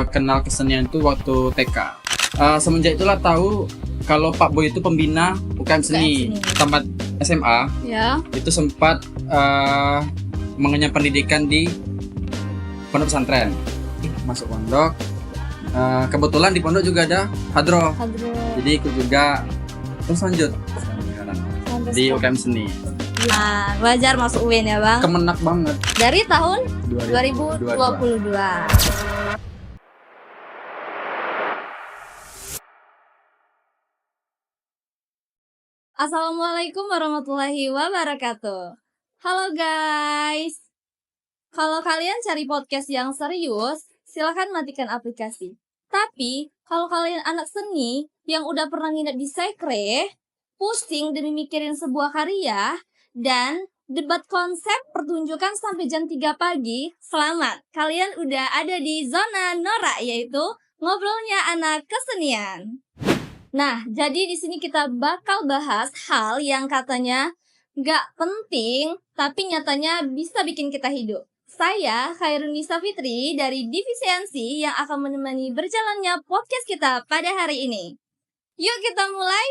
kenal kesenian itu waktu TK. Semenjak itulah tahu kalau Pak Boy itu pembina UKM Seni. Tempat SMA Ya. itu sempat mengenyam pendidikan di pondok pesantren. Masuk pondok. Kebetulan di pondok juga ada hadroh. Jadi ikut juga, terus lanjut sekarang di UKM Seni. Nah, wajar masuk UIN ya Bang. Kemenak banget. Dari tahun 2022. 2022. Assalamualaikum warahmatullahi wabarakatuh. Halo guys. Kalau kalian cari podcast yang serius, silakan matikan aplikasi. Tapi, kalau kalian anak seni yang udah pernah nginep di sekre, pusing demi mikirin sebuah karya, dan debat konsep pertunjukan sampai jam 3 pagi, selamat. Kalian udah ada di zona norak, yaitu ngobrolnya anak kesenian. Nah, jadi di sini kita bakal bahas hal yang katanya nggak penting, tapi nyatanya bisa bikin kita hidup. Saya, Khairunisa Fitri, dari Divisi NC yang akan menemani berjalannya podcast kita pada hari ini. Yuk kita mulai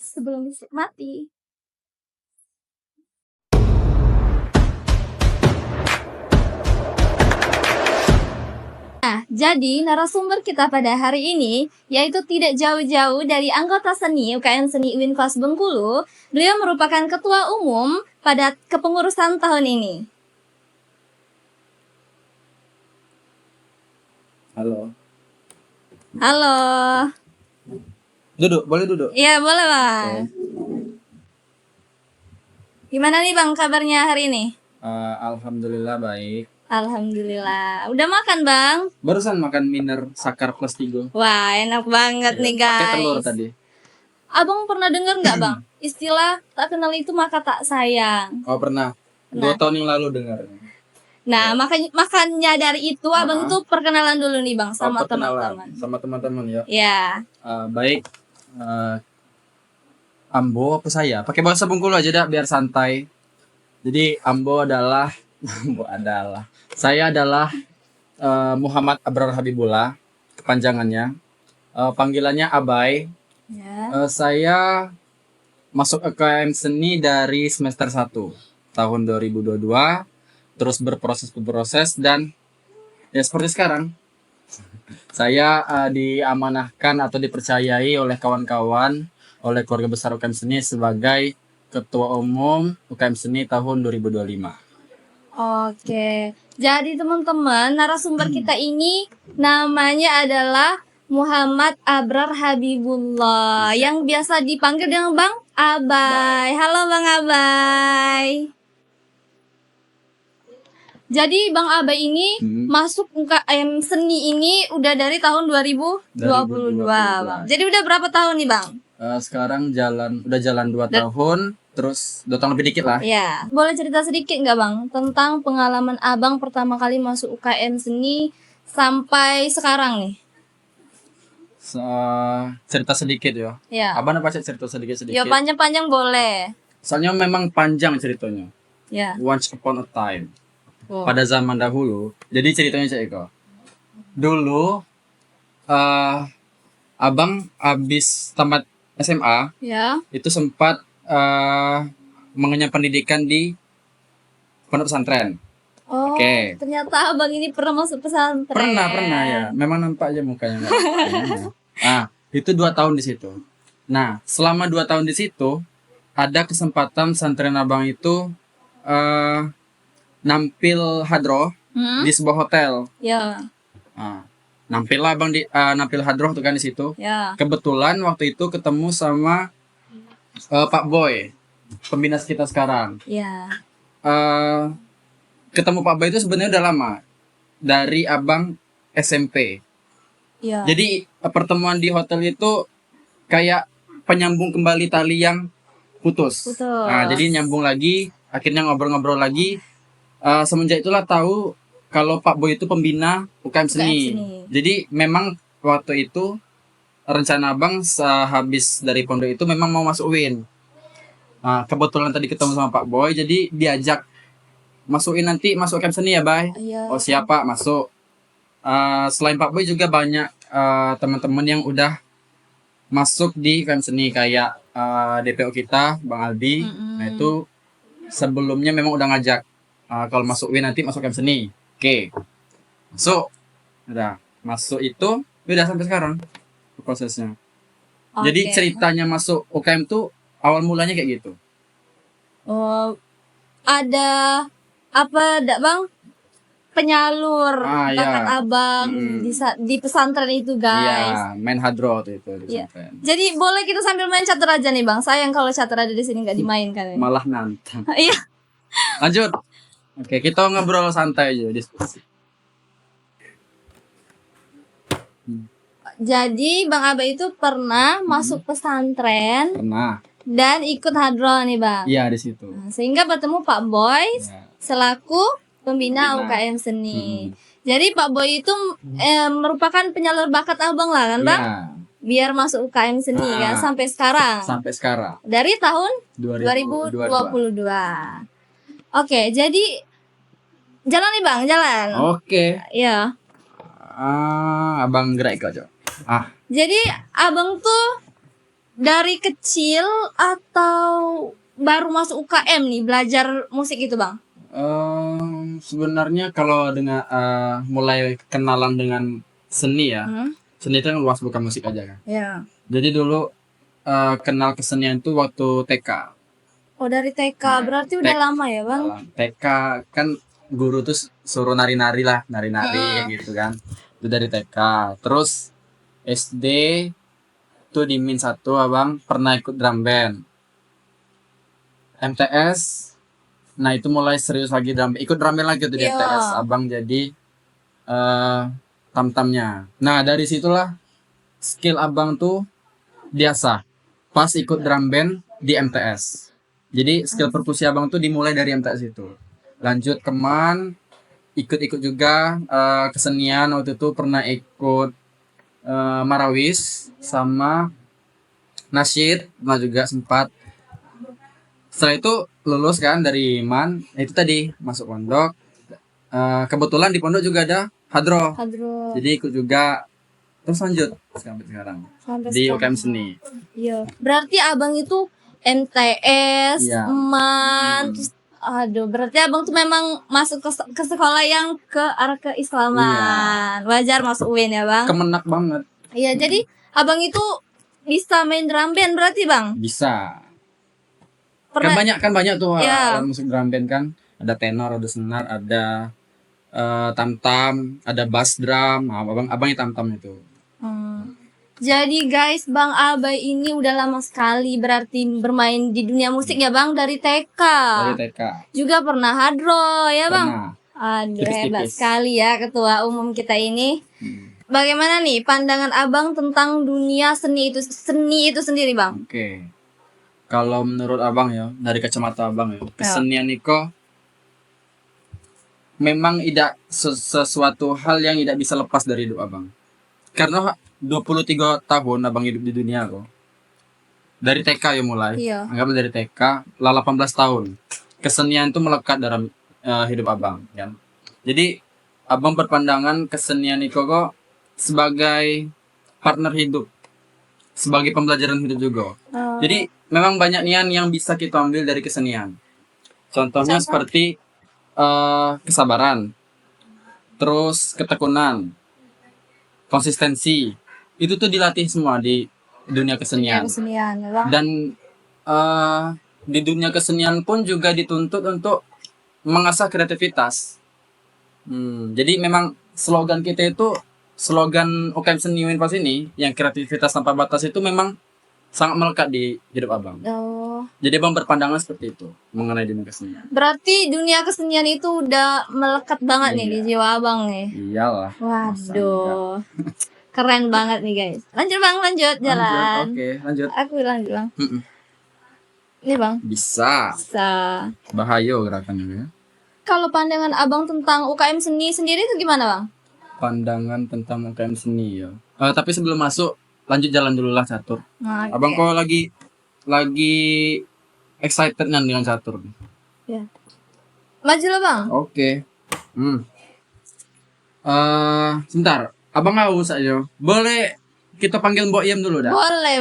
sebelum listrik mati. Nah, jadi narasumber kita pada hari ini yaitu tidak jauh-jauh dari anggota seni UKM Seni UIN Kelas Bengkulu. Beliau merupakan ketua umum pada kepengurusan tahun ini. Halo. Halo. Duduk, boleh duduk? Iya, boleh Bang. Gimana nih Bang kabarnya hari ini? Alhamdulillah baik. Alhamdulillah. Udah makan Bang? Barusan makan Miner Sakar plus 3. Wah, enak banget nih guys. Pakai telur tadi. Abang pernah dengar nggak Bang istilah tak kenal itu maka tak sayang? Oh pernah. 2 tahun yang lalu dengar. Nah, makanya dari itu Abang itu perkenalan dulu nih Bang sama teman-teman. Sama teman-teman ya. Ya. Baik. Ambo apa saya? Pakai bahasa Bengkulu aja dah biar santai. Jadi Ambo adalah saya adalah Muhammad Abrar Habibullah, kepanjangannya. Panggilannya Abai. Ya. Saya masuk UKM Seni dari semester 1 tahun 2022, terus berproses dan ya seperti sekarang. Saya diamanahkan atau dipercayai oleh kawan-kawan, oleh keluarga besar UKM Seni sebagai Ketua Umum UKM Seni tahun 2025. Oke. Jadi teman-teman, narasumber kita ini namanya adalah Muhammad Abrar Habibullah yang biasa dipanggil dengan Bang Abai. Halo Bang Abai. Jadi Bang Abai ini masuk UKM Seni ini udah dari tahun 2022 Bang. Jadi udah berapa tahun nih Bang? Sekarang udah jalan 2 tahun, terus 2 tahun lebih dikit lah. Ya, boleh cerita sedikit nggak Bang tentang pengalaman Abang pertama kali masuk UKM Seni sampai sekarang nih? Cerita sedikit ya. Ya. Abang apa cerita sedikit-sedikit? Ya panjang-panjang boleh. Soalnya memang panjang ceritanya. Ya. Once upon a time. Oh. Pada zaman dahulu. Jadi ceritanya Cak Eko. Dulu Abang habis tamat SMA, Ya. itu sempat mengenyam pendidikan di pondok pesantren. Oh, Oke. ternyata Abang ini pernah masuk pesantren. Pernah ya. Memang nampak aja mukanya. Itu 2 tahun di situ. Nah, selama 2 tahun di situ ada kesempatan pesantren Abang itu nampil hadroh di sebuah hotel. Ya. Nampil lah Bang nampil hadroh tuh kan di situ. Ya. Kebetulan waktu itu ketemu sama Pak Boy, pembina kita sekarang. Ya. Ketemu Pak Boy itu sebenarnya udah lama, dari Abang SMP. Ya. Jadi pertemuan di hotel itu kayak penyambung kembali tali yang putus. Betul. Nah, jadi nyambung lagi, akhirnya ngobrol-ngobrol lagi. Semenjak itulah tahu kalau Pak Boy itu pembina UKM Seni. Jadi memang waktu itu rencana Abang sehabis dari pondok itu memang mau masuk UIN. Nah, kebetulan tadi ketemu sama Pak Boy, jadi diajak masukin nanti masuk UKM Seni ya, Bay? Iya. Oh siapa masuk. selain Pak Boy juga banyak teman-teman yang udah masuk di UKM seni kayak DPO kita Bang Aldi. Nah itu sebelumnya memang udah ngajak kalau masuk UIN nanti masuk UKM seni. Oke. So udah masuk itu udah sampai sekarang prosesnya. Jadi Oke. ceritanya masuk UKM tuh awal mulanya kayak gitu. Oh, ada apa dak bang? Penyalur bakat Ya. abang di pesantren itu guys. Iya, main hadro tuh itu di Iya. pesantren. Jadi boleh kita sambil main catur aja nih bang. Sayang kalau catur ada di sini nggak dimainkan. Malah nantang. Iya. Lanjut. Oke, kita ngobrol santai aja diskusi. Jadi bang Abai itu pernah masuk pesantren Pernah. dan ikut hadro nih bang. Iya di situ. Nah, sehingga bertemu Pak Boy Ya. selaku pembina UKM seni. Jadi Pak Boy itu merupakan penyalur bakat abang lah kan bang? Iya, Biar masuk UKM seni kan sampai sekarang. sampai sekarang. Dari tahun 2022. 2022. Oke, jadi jalan nih bang, jalan. Oke. Iya. Abang gerak kok, Cok. Jadi abang tuh dari kecil atau baru masuk UKM nih belajar musik itu bang? Sebenarnya kalau dengan mulai kenalan dengan seni ya, seni itu kan luas bukan musik aja kan. Iya. Jadi dulu kenal kesenian itu waktu TK. Oh dari TK, berarti udah lama ya bang? TK kan guru tuh suruh nari-nari lah, nari-nari gitu kan. Itu dari TK. Terus SD tuh di Min 1 abang pernah ikut drum band. MTS, nah itu mulai serius lagi ikut drum band lagi tuh di MTS. Abang jadi tam-tamnya. Nah dari situlah skill abang tuh biasa pas ikut drum band di MTS. Jadi skill perkusi abang tuh dimulai dari MTS itu. Lanjut ke MAN, ikut-ikut juga kesenian. Waktu itu pernah ikut Marawis sama nasyid, pernah juga sempat. Setelah itu lulus kan dari MAN, itu tadi masuk pondok. Kebetulan di pondok juga ada hadro. Jadi ikut juga. Terus lanjut sampai sekarang di UKM seni. Iya. Berarti abang itu MTS, Iya. MAN, terus aduh, berarti abang tuh memang masuk ke sekolah yang ke arah keislaman. Wajar masuk UIN ya bang? Kemenak banget. Iya, jadi abang itu bisa main drum band berarti bang? Bisa. Pernah? Kan banyak tuh Iya. alat musik drum band kan. Ada tenor, ada senar, ada tam-tam, ada bass drum. Nah, abangnya tam-tam itu. Jadi guys, Bang Abai ini udah lama sekali berarti bermain di dunia musik ya Bang, dari TK. Dari TK. Juga pernah hadro ya Bang? Pernah. Aduh, Tipis-tipis. hebat sekali ya ketua umum kita ini. Bagaimana nih pandangan Abang tentang dunia seni itu sendiri Bang? Oke. Kalau menurut abang ya, dari kacamata abang ya, kesenian itu memang tidak sesuatu hal yang tidak bisa lepas dari hidup abang. Karena 23 tahun abang hidup di dunia kok. Dari TK ya mulai. Iya. Anggaplah dari TK, lah 18 tahun. Kesenian itu melekat dalam hidup abang, kan. Jadi abang berpandangan kesenian itu kok sebagai partner hidup, sebagai pembelajaran hidup juga. Jadi memang banyak nian yang bisa kita ambil dari kesenian. Contohnya seperti kesabaran, terus ketekunan, konsistensi. Itu tuh dilatih semua di dunia kesenian. Kesenian ya Bang. Dan di dunia kesenian pun juga dituntut untuk mengasah kreativitas. Jadi memang slogan kita itu, slogan UKM Seni Unpas ini, yang kreativitas tanpa batas itu memang sangat melekat di hidup abang. Jadi abang berpandangan seperti itu mengenai dunia kesenian. Berarti dunia kesenian itu udah melekat banget nih di jiwa abang nih. Iyalah. Waduh. Keren banget nih guys. Lanjut Bang, lanjut jalan. Oke, lanjut. Aku lanjut Bang. Ini Bang. Bisa. Bahaya gerakannya ya. Kalau pandangan abang tentang UKM seni sendiri itu gimana Bang? Pandangan tentang UKM seni ya. Tapi sebelum masuk, lanjut jalan dulu lah catur. Okay. Abang kok lagi excited kan dengan catur? Ya. Maju lah Bang. Oke. Sebentar. Abang haus aja. Boleh kita panggil Mbok Yam dulu dah. Boleh.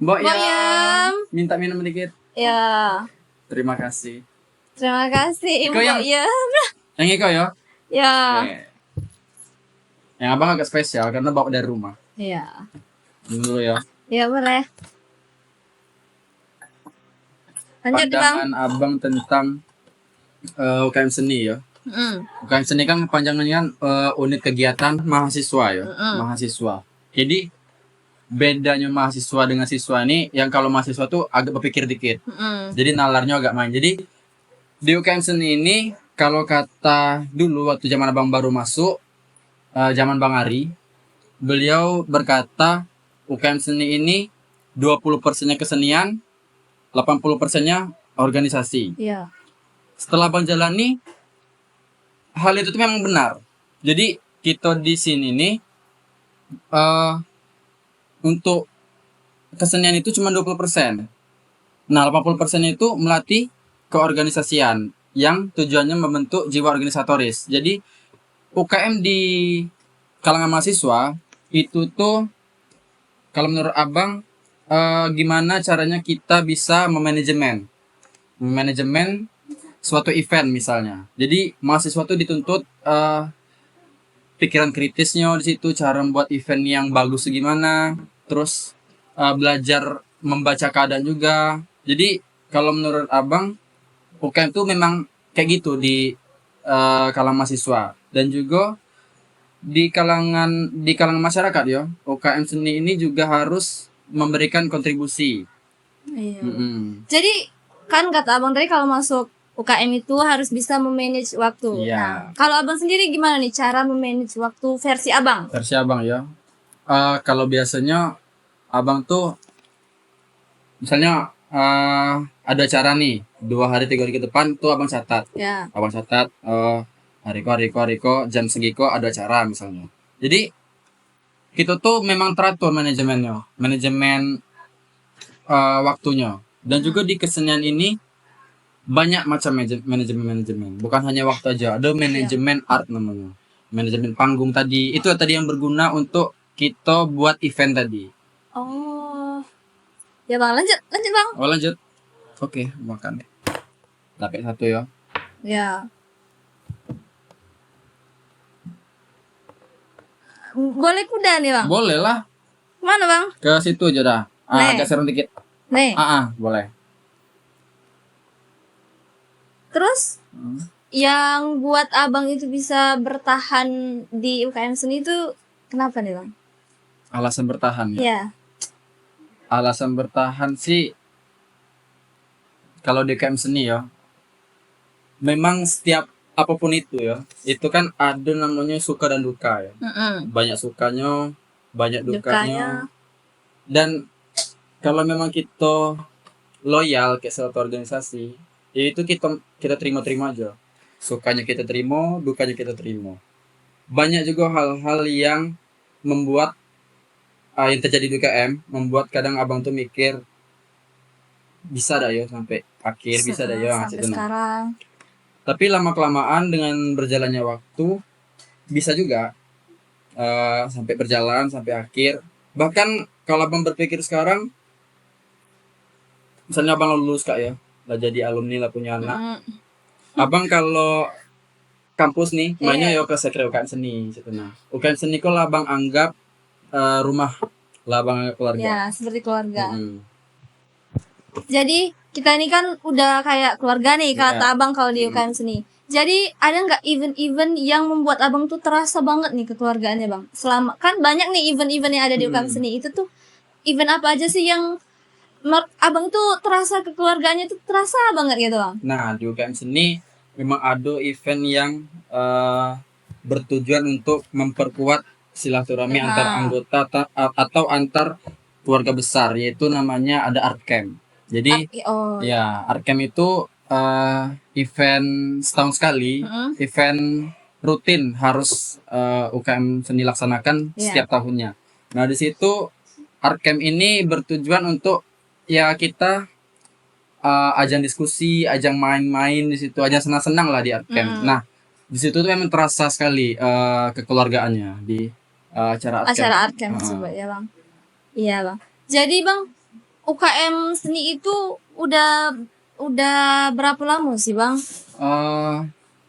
Mbok Mbok Yam. Minta minum sedikit. Ya. Terima kasih. Terima kasih Iko yang- Mbok Yam. Yang Iko ya? Ya. Oke. Yang abang agak spesial karena bawa dari rumah. Ya. Minum dulu ya. Ya boleh. Lanjut Bang. Pandangan abang tentang UKM seni ya. UKM seni kan panjangannya kan unit kegiatan mahasiswa ya. Mahasiswa. Jadi bedanya mahasiswa dengan siswa ini yang kalau mahasiswa tuh agak berpikir dikit. Jadi nalarnya agak main. Jadi di UKM seni ini kalau kata dulu waktu zaman abang baru masuk, zaman Bang Ari, beliau berkata UKM seni ini 20%-nya kesenian, 80%-nya organisasi. Iya. Setelah Bang jalani, hal itu tuh memang benar. Jadi kita di sini nih untuk kesenian itu cuma 20%. Nah, 80% itu melatih keorganisasian yang tujuannya membentuk jiwa organisatoris. Jadi UKM di kalangan mahasiswa itu tuh kalau menurut Abang gimana caranya kita bisa memanajemen suatu event misalnya. Jadi mahasiswa tuh dituntut pikiran kritisnya di situ, cara membuat event yang bagus gimana, terus belajar membaca keadaan juga. Jadi kalau menurut Abang UKM tuh memang kayak gitu di kalangan mahasiswa dan juga di kalangan masyarakat ya. UKM seni ini juga harus memberikan kontribusi. Iya. Mm-mm. Jadi kan kata Abang tadi kalau masuk UKM itu harus bisa memanage waktu. Iya. Nah, kalau Abang sendiri gimana nih cara memanage waktu versi Abang? Versi Abang ya. Kalau biasanya Abang tuh misalnya ada acara nih 2 hari 3 hari ke depan tuh Abang catat. Ya. Abang catat hariko jam segiko ada acara misalnya. Jadi kita tuh memang teratur manajemen waktunya. Dan juga di kesenian ini banyak macam manajemen. Bukan hanya waktu aja, ada manajemen art namanya. Manajemen panggung tadi. Itu tadi yang berguna untuk kita buat event tadi. Oh. Ya Bang, lanjut Bang. Oh lanjut. Oke, makan. Tapi satu ya. Ya. Boleh kuda nih Bang? Boleh lah. Mana Bang? Ke situ aja dah. Nih. Geseran dikit. Nih. Boleh. Terus yang buat Abang itu bisa bertahan di UKM seni itu kenapa nih Bang? Alasan bertahan ya. Ya. Alasan bertahan sih kalau di UKM seni ya. Memang setiap apapun itu ya, itu kan ada namanya suka dan duka ya. Banyak sukanya, banyak dukanya. Dan kalau memang kita loyal ke suatu organisasi, ya itu kita terima aja. Sukanya kita terima, dukanya kita terima. Banyak juga hal-hal yang membuat yang terjadi di UKM membuat kadang Abang tuh mikir bisa dah ya sampai akhir, bisa dah ya sampai sekarang. Tapi lama kelamaan dengan berjalannya waktu bisa juga sampai berjalan sampai akhir. Bahkan kalau Abang berpikir sekarang, misalnya Abang lulus Kak ya, lah jadi alumni lah punya anak. Abang kalau kampus nih mainnya ya ke sekre UKM seni gitu. Nah, UKM seni kok lah Abang anggap rumah lah Abang anggap keluarga. Ya, seperti keluarga. Jadi kita ini kan udah kayak keluarga nih kata Abang kalau di UKM seni. Jadi ada nggak event-event yang membuat Abang tuh terasa banget nih kekeluargaannya Bang? Selama kan banyak nih event-event yang ada di UKM seni, itu tuh event apa aja sih yang Abang tuh terasa kekeluargaannya tuh terasa banget gitu Bang? Nah di UKM seni memang ada event yang bertujuan untuk memperkuat silaturahmi antar anggota atau antar keluarga besar, yaitu namanya ada art camp. Jadi ya art camp itu event setahun sekali, event rutin harus UKM seni laksanakan setiap tahunnya. Nah di situ art camp ini bertujuan untuk ya kita ajang diskusi, ajang main-main di situ, ajang senang-senang lah di art camp. Nah di situ tuh memang terasa sekali kekeluargaannya di acara Acara art camp Heeh. coba ya bang. Iya bang. Jadi bang, UKM seni itu udah berapa lama sih bang? Eh,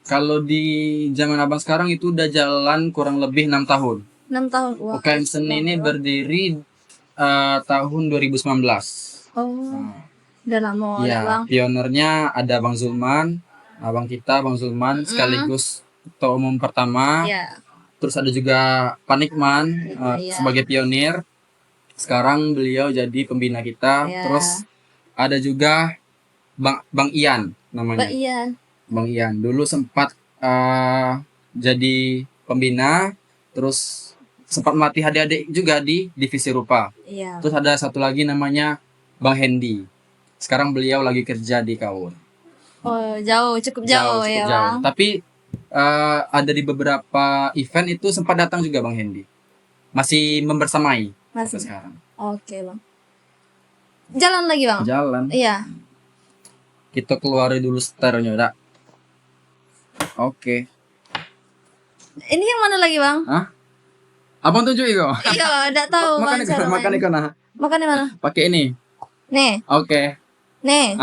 kalau di zaman abang sekarang itu udah jalan kurang lebih 6 tahun. 6 tahun. Wah, UKM seni ini berdiri tahun 2019. Oh, udah lama ya Ya, bang. pionernya ada Bang Zulman, abang kita Bang Zulman sekaligus ketua umum pertama. Iya. Terus ada juga Panikman Iya. sebagai pionir. Sekarang beliau jadi pembina kita. Iya. Terus ada juga Bang Ian namanya. Mbak Ian. Bang Ian dulu sempat jadi pembina, terus sempat melatih adik-adik juga di divisi rupa. Iya. Terus ada satu lagi namanya Bang Hendy. Sekarang beliau lagi kerja di Kaur. Oh, cukup jauh ya bang. Tapi ada di beberapa event itu sempat datang juga Bang Hendy. Masih membersamai Masih. sampai sekarang. Oke bang. Jalan lagi bang. Jalan. Iya. Kita keluarin dulu stereo-nya, dak. Oke. Ini yang mana lagi bang? Hah? Abang tunjuk itu. Iya, udah tahu bang. cara Makan main. ikan nah. Makan di mana? Pakai ini. Nih, Oke. nih.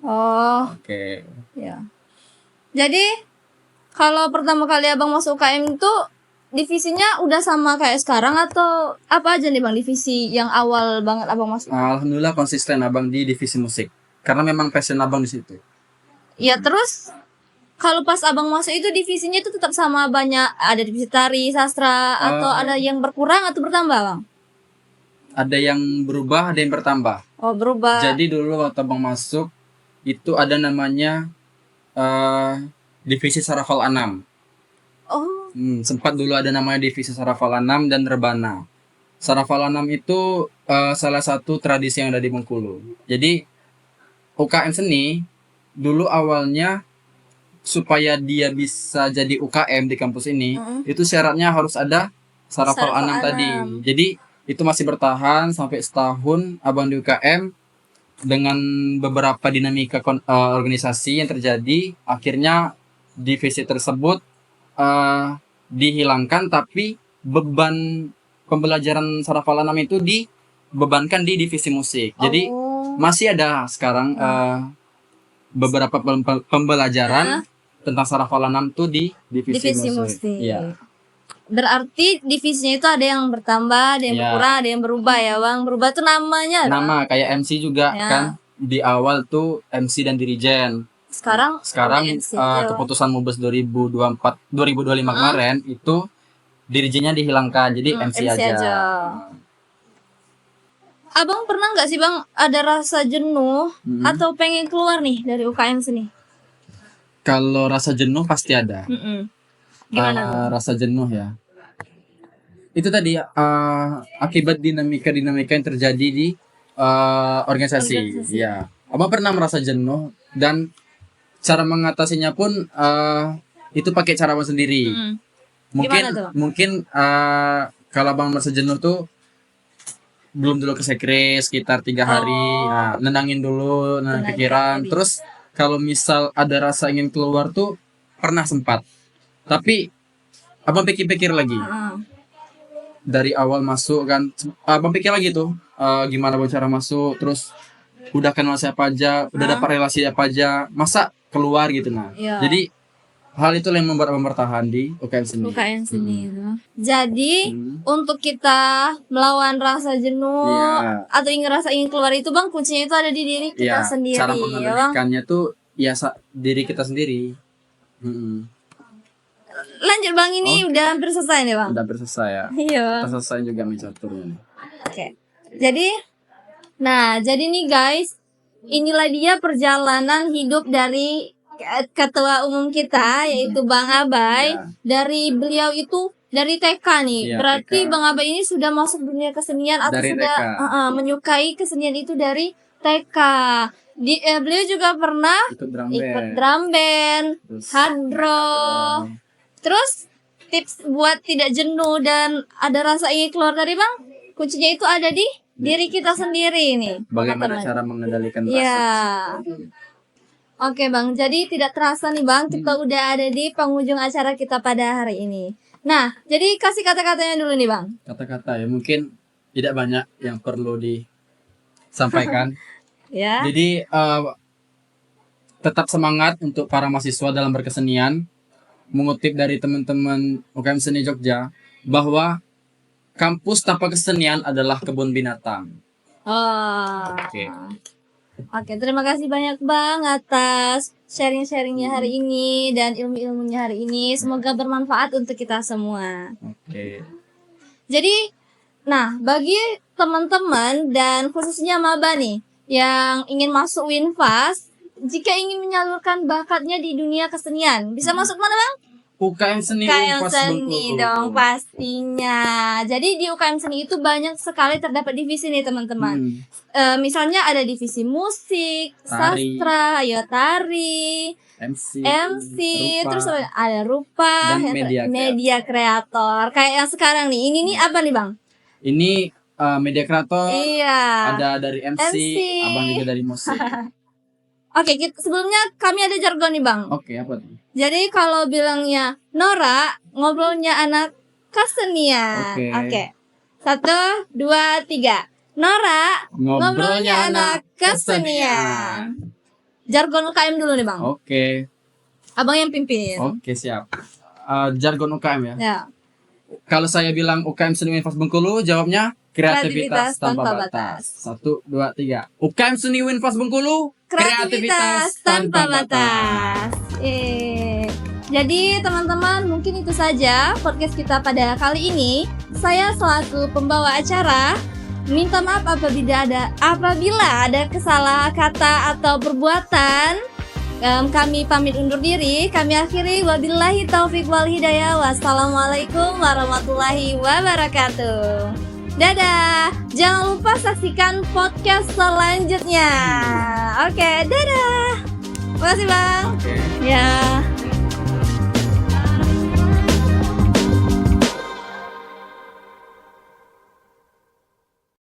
Oh, Oke. ya. Jadi kalau pertama kali abang masuk UKM itu divisinya udah sama kayak sekarang atau apa aja nih bang divisi yang awal banget abang masuk? Alhamdulillah konsisten abang di divisi musik. Karena memang passion abang di situ. Ya terus kalau pas abang masuk itu divisinya itu tetap sama, banyak ada divisi tari, sastra atau ada yang berkurang atau bertambah bang? Ada yang berubah, ada yang bertambah. Oh berubah. Jadi dulu waktu abang masuk itu ada namanya divisi Sarafal Anam. Oh, Sempat dulu ada namanya divisi Sarafal Anam dan Rebana. Sarafal Anam itu salah satu tradisi yang ada di Bengkulu. Jadi UKM seni dulu awalnya supaya dia bisa jadi UKM di kampus ini, itu syaratnya harus ada Sarafal Sarafal Anam tadi. Anam. Jadi itu masih bertahan sampai setahun abang di UKM. Dengan beberapa dinamika organisasi yang terjadi, akhirnya divisi tersebut dihilangkan, tapi beban pembelajaran Sarafal Anam itu dibebankan di divisi musik. Jadi masih ada sekarang beberapa pembelajaran tentang Sarafal Anam tuh di divisi musik. Iya. Berarti divisinya itu ada yang bertambah, ada yang berkurang, ada yang berubah ya bang. Berubah tuh namanya. Nama kayak MC juga kan. Di awal tuh MC dan dirijen. Sekarang keputusan Mubes 2025 kemarin itu dirijennya dihilangkan, jadi MC aja. Abang pernah nggak sih bang ada rasa jenuh atau pengen keluar nih dari UKM sini? Kalau rasa jenuh pasti ada. Gimana? Rasa jenuh ya. Itu tadi akibat dinamika yang terjadi di organisasi. Ya, abang pernah merasa jenuh dan cara mengatasinya pun itu pakai cara abang sendiri. Mungkin kalau abang merasa jenuh tuh belum dulu ke sekre sekitar 3 hari, nenangin dulu pikiran. Terus kalau misal ada rasa ingin keluar tuh pernah sempat, tapi abang pikir-pikir lagi. Dari awal masuk kan, abang pikir lagi tuh gimana cara masuk, terus udah kenal siapa aja, udah dapat relasi apa aja, masa keluar gitu nah. Jadi hal itu yang membuat abang bertahan di UKM seni. Jadi untuk kita melawan rasa jenuh atau ingin keluar itu bang, kuncinya itu ada di diri kita sendiri. Cara mengendalikannya tuh diri kita sendiri. Lanjut bang, ini udah hampir selesai nih bang. Udah hampir selesai ya. Iya. Kita selesai juga mencaturnya. Oke. Jadi nih guys, inilah dia perjalanan hidup dari ketua umum kita yaitu Bang Abai. Dari beliau itu dari TK nih. Berarti TK. Bang Abai ini sudah masuk dunia kesenian atau dari sudah menyukai kesenian itu dari TK. Beliau juga pernah ikut drum band, hardrock. Terus tips buat tidak jenuh dan ada rasa ingin keluar dari bang, kuncinya itu ada di diri kita sendiri nih. Bagaimana cara mengendalikan rasa? Oke Bang, jadi tidak terasa nih Bang, kita udah ada di penghujung acara kita pada hari ini. Nah, jadi kasih kata-katanya dulu nih Bang. Kata-kata ya mungkin tidak banyak yang perlu disampaikan. Ya. Jadi tetap semangat untuk para mahasiswa dalam berkesenian. Mengutip dari teman-teman UKM Seni Jogja bahwa kampus tanpa kesenian adalah kebun binatang. Oh. Oke. Oke, terima kasih banyak Bang atas sharing-sharingnya hari ini dan ilmu-ilmunya hari ini. Semoga bermanfaat untuk kita semua. Oke. Jadi, nah bagi teman-teman dan khususnya maba nih yang ingin masuk Winfast, jika ingin menyalurkan bakatnya di dunia kesenian, bisa masuk mana Bang? UKM Seni UKM Unpas Seni Bengkulu. dong pastinya. Jadi di UKM Seni itu banyak sekali terdapat divisi nih teman-teman. Misalnya ada divisi musik, Tari. sastra, tari, MC, rupa, terus ada rupa, dan media kreator. Kayak yang sekarang nih, ini nih apa nih Bang? Ini media kreator, Iya. ada dari MC, abang juga dari musik. Oke, sebelumnya kami ada jargon nih Bang. Oke, apa tuh? Jadi kalau bilangnya Nora, ngobrolnya anak kesenian. Oke. 1, 2, 3. Nora, ngobrolnya anak kesenian. Jargon UKM dulu nih Bang. Oke. Abang yang pimpin. Oke, siap. Jargon UKM ya. Ya. Kalau saya bilang UKM Seni Winfast Bengkulu, jawabnya kreativitas tanpa batas. 1, 2, 3. UKM Seni Winfast Bengkulu, Kreativitas tanpa batas. Jadi teman-teman, mungkin itu saja podcast kita pada kali ini. Saya selaku pembawa acara minta maaf apabila ada kesalahan kata atau perbuatan. Kami pamit undur diri. Kami akhiri, wabillahi taufik wal hidayah. Wassalamualaikum warahmatullahi wabarakatuh. Dadah. Jangan lupa saksikan podcast selanjutnya. Oke, dadah. Terima kasih Bang. Oke. Ya.